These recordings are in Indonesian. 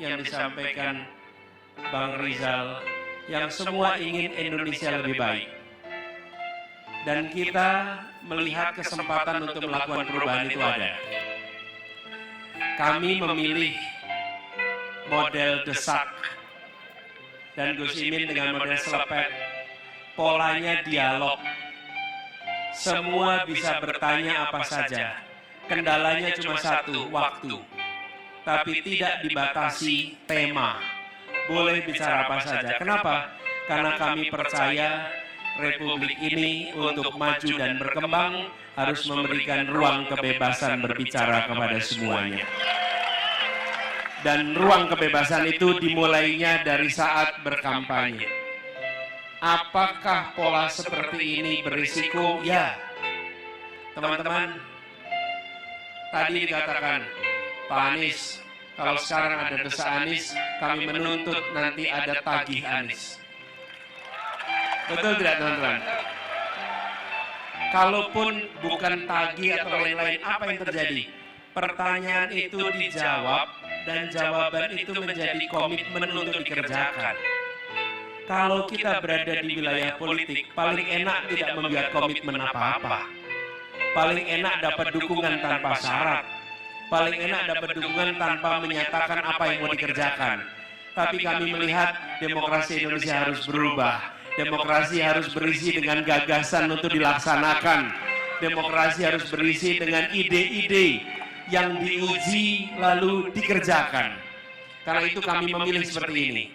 yang disampaikan Bang Rizal, yang semua ingin Indonesia lebih baik. Dan kita melihat kesempatan untuk melakukan perubahan itu ada. Kami memilih model desak dan Gus Imin dengan model selepet, polanya dialog. Semua bisa bertanya apa saja, kendalanya cuma satu, waktu. Tapi tidak dibatasi tema, boleh bicara apa saja. Kenapa? Karena kami percaya Republik ini untuk maju dan berkembang harus memberikan ruang kebebasan berbicara kepada semuanya. Dan ruang kebebasan itu dimulainya dari saat berkampanye. Apakah pola seperti ini berisiko? Ya. Teman-teman, tadi dikatakan, Pak Anies, kalau sekarang ada desak Anies, kami menuntut nanti ada tagih Anies. Betul tidak teman-teman? Kalaupun bukan tagih atau lain-lain, apa yang terjadi? Pertanyaan itu dijawab dan jawaban itu menjadi komitmen untuk dikerjakan. Kalau kita berada di wilayah politik, paling enak tidak membuat komitmen apa-apa. Paling enak dapat dukungan tanpa syarat. Paling enak dapat dukungan tanpa menyatakan apa yang mau dikerjakan. Tapi kami melihat demokrasi Indonesia harus berubah. Demokrasi harus berisi dengan gagasan untuk dilaksanakan. Demokrasi harus berisi dengan ide-ide yang diuji lalu dikerjakan. Karena itu kami memilih seperti ini.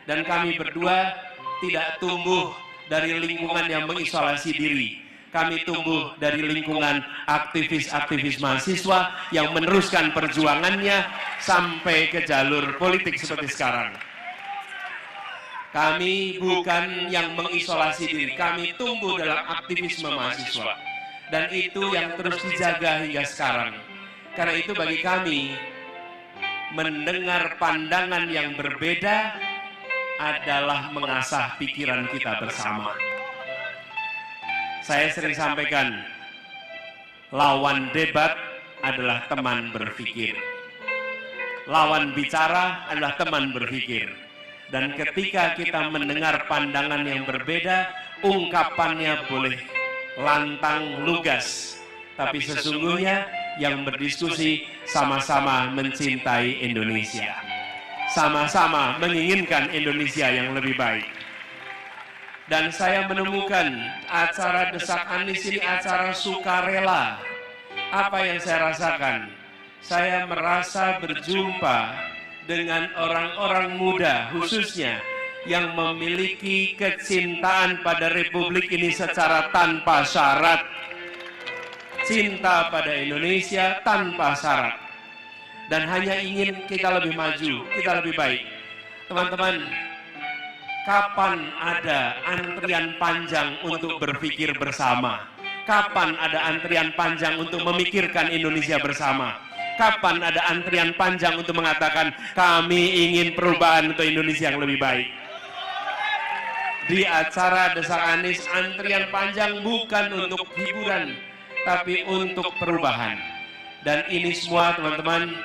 Dan kami berdua tidak tumbuh dari lingkungan yang mengisolasi diri. Kami tumbuh dari lingkungan aktivis-aktivis mahasiswa yang meneruskan perjuangannya sampai ke jalur politik seperti sekarang. Kami bukan yang mengisolasi diri, kami tumbuh dalam aktivisme mahasiswa. Dan itu yang terus dijaga hingga sekarang. Karena itu bagi kami, mendengar pandangan yang berbeda adalah mengasah pikiran kita bersama. Saya sering sampaikan, lawan debat adalah teman berpikir. Lawan bicara adalah teman berpikir. Dan ketika kita mendengar pandangan yang berbeda, ungkapannya boleh lantang lugas. Tapi sesungguhnya yang berdiskusi sama-sama mencintai Indonesia. Sama-sama menginginkan Indonesia yang lebih baik. Dan saya menemukan acara Desak Anies ini acara sukarela. Apa yang saya rasakan? Saya merasa berjumpa dengan orang-orang muda khususnya yang memiliki kecintaan pada Republik ini secara tanpa syarat. Cinta pada Indonesia tanpa syarat. Dan hanya ingin kita lebih maju, kita lebih baik. Teman-teman, kapan ada antrian panjang untuk berpikir bersama? Kapan ada antrian panjang untuk memikirkan Indonesia bersama? Kapan ada antrian panjang untuk mengatakan kami ingin perubahan untuk Indonesia yang lebih baik? Di acara Desak Anies, antrian panjang bukan untuk hiburan, tapi untuk perubahan. Dan ini semua teman-teman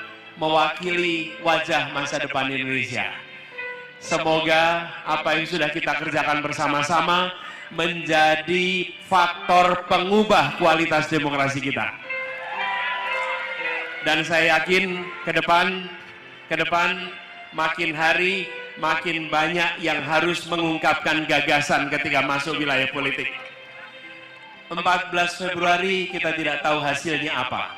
mewakili wajah masa depan Indonesia. Semoga apa yang sudah kita kerjakan bersama-sama menjadi faktor pengubah kualitas demokrasi kita. Dan saya yakin ke depan makin hari makin banyak yang harus mengungkapkan gagasan ketika masuk wilayah politik. 14 Februari kita tidak tahu hasilnya apa.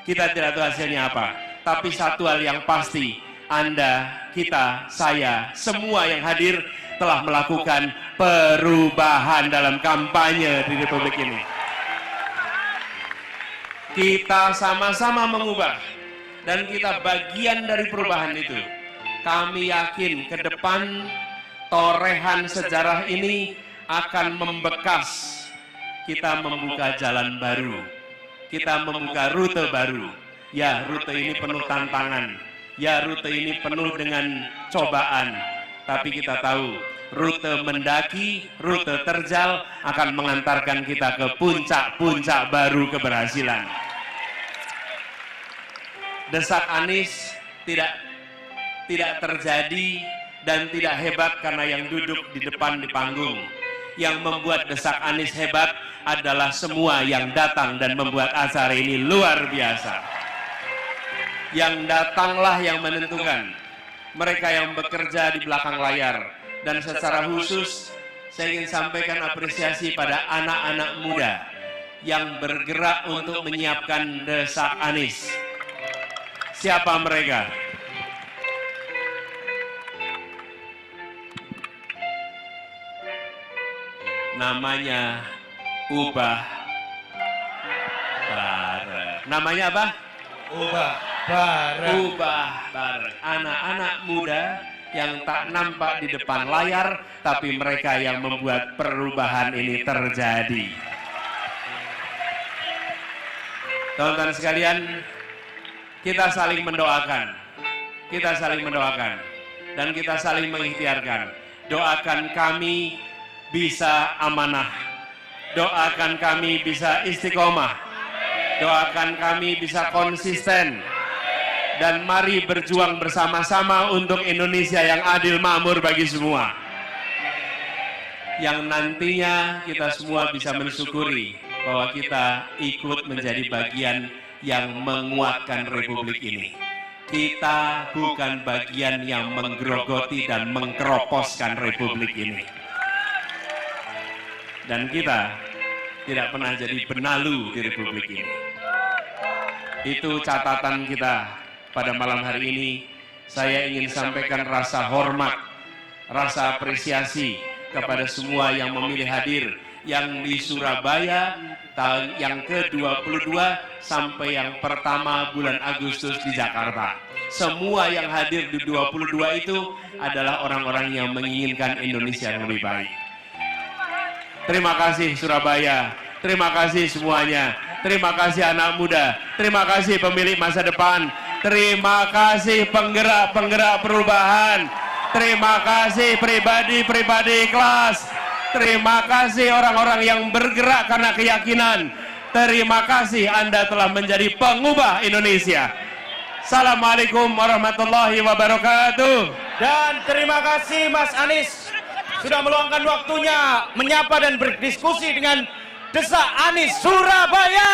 Kita tidak tahu hasilnya apa. Tapi satu hal yang pasti, Anda, kita, saya, semua yang hadir telah melakukan perubahan dalam kampanye di Republik ini. Kita sama-sama mengubah dan kita bagian dari perubahan itu. Kami yakin ke depan torehan sejarah ini akan membekas. Kita membuka jalan baru. Kita membuka rute baru. Ya, rute ini penuh tantangan. Ya, rute ini penuh dengan cobaan. Tapi kita tahu, rute mendaki, rute terjal akan mengantarkan kita ke puncak-puncak baru keberhasilan. Desak Anies tidak tidak terjadi dan tidak hebat karena yang duduk di depan di panggung. Yang membuat Desak Anies hebat adalah semua yang datang dan membuat acara ini luar biasa. Yang datanglah yang menentukan. Mereka yang bekerja di belakang layar. Dan secara khusus saya ingin sampaikan apresiasi pada anak-anak muda yang bergerak untuk menyiapkan Desak Anies. Siapa mereka? Namanya Ubah Bareng. Namanya apa? Ubah Bareng. Ubah Bareng. Anak-anak muda yang tak nampak di depan layar, tapi mereka yang membuat perubahan ini terjadi. Teman-teman sekalian, kita saling mendoakan. Kita saling mendoakan. Dan kita saling mengikhtiarkan. Doakan kami bisa amanah. Doakan kami bisa istiqomah. Doakan kami bisa konsisten. Dan mari berjuang bersama-sama untuk Indonesia yang adil makmur bagi semua. Yang nantinya kita semua bisa mensyukuri bahwa kita ikut menjadi bagian yang menguatkan Republik ini. Kita bukan bagian yang menggerogoti dan mengkeroposkan Republik ini. Dan kita tidak pernah jadi benalu di Republik ini. Itu catatan kita pada malam hari ini. Saya ingin sampaikan rasa hormat, rasa apresiasi kepada semua yang memilih hadir. Yang di Surabaya tahun yang ke-22 sampai yang pertama bulan Agustus di Jakarta. Semua yang hadir di 22 itu adalah orang-orang yang menginginkan Indonesia yang lebih baik. Terima kasih Surabaya, terima kasih semuanya, terima kasih anak muda, terima kasih pemilik masa depan, terima kasih penggerak-penggerak perubahan, terima kasih pribadi-pribadi kelas, terima kasih orang-orang yang bergerak karena keyakinan, terima kasih Anda telah menjadi pengubah Indonesia. Assalamualaikum warahmatullahi wabarakatuh. Dan terima kasih Mas Anies sudah meluangkan waktunya menyapa dan berdiskusi dengan Desak Anies Surabaya.